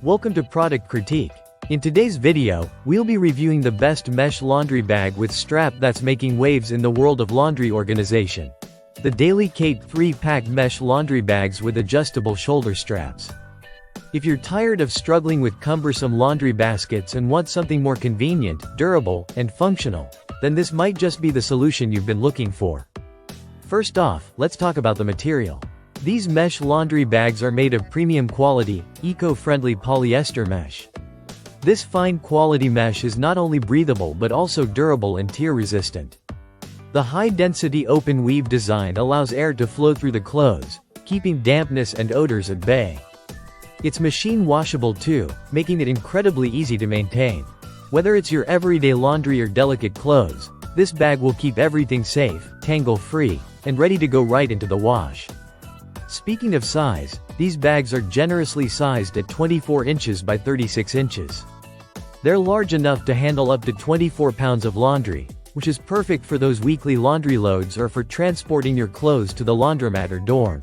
Welcome to Product Critique. In today's video, we'll be reviewing the best mesh laundry bag with strap that's making waves in the world of laundry organization. The Daly Cape 3-pack mesh laundry bags with adjustable shoulder straps. If you're tired of struggling with cumbersome laundry baskets and want something more convenient, durable, and functional, then this might just be the solution you've been looking for. First off, let's talk about the material. These mesh laundry bags are made of premium quality, eco-friendly polyester mesh. This fine quality mesh is not only breathable but also durable and tear-resistant. The high-density open weave design allows air to flow through the clothes, keeping dampness and odors at bay. It's machine washable too, making it incredibly easy to maintain. Whether it's your everyday laundry or delicate clothes, this bag will keep everything safe, tangle-free, and ready to go right into the wash. Speaking of size, these bags are generously sized at 24 inches by 36 inches. They're large enough to handle up to 24 pounds of laundry, which is perfect for those weekly laundry loads or for transporting your clothes to the laundromat or dorm.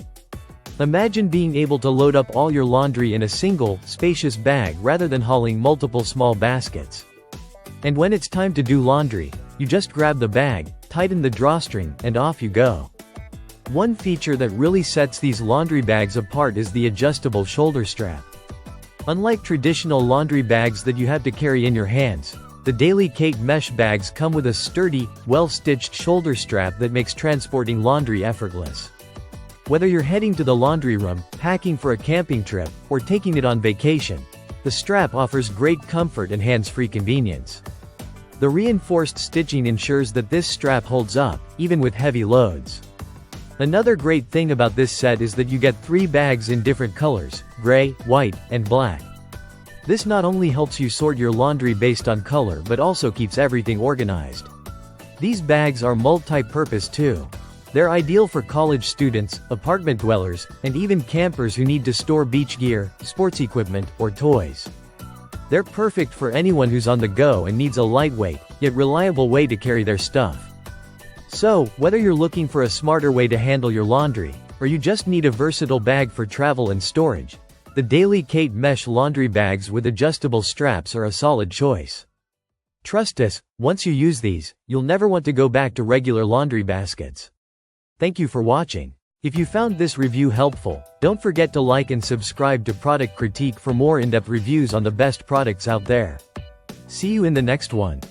Imagine being able to load up all your laundry in a single, spacious bag rather than hauling multiple small baskets. And when it's time to do laundry, you just grab the bag, tighten the drawstring, and off you go. One feature that really sets these laundry bags apart is the adjustable shoulder strap. Unlike traditional laundry bags that you have to carry in your hands, the Daly Cape mesh bags come with a sturdy, well-stitched shoulder strap that makes transporting laundry effortless. Whether you're heading to the laundry room, packing for a camping trip, or taking it on vacation, the strap offers great comfort and hands-free convenience. The reinforced stitching ensures that this strap holds up, even with heavy loads. Another great thing about this set is that you get 3 bags in different colors: gray, white, and black. This not only helps you sort your laundry based on color but also keeps everything organized. These bags are multi-purpose too. They're ideal for college students, apartment dwellers, and even campers who need to store beach gear, sports equipment, or toys. They're perfect for anyone who's on the go and needs a lightweight, yet reliable way to carry their stuff. So, whether you're looking for a smarter way to handle your laundry, or you just need a versatile bag for travel and storage, the Daly Cape mesh laundry bags with adjustable straps are a solid choice. Trust us, once you use these, you'll never want to go back to regular laundry baskets. Thank you for watching. If you found this review helpful, don't forget to like and subscribe to Product Critique for more in-depth reviews on the best products out there. See you in the next one.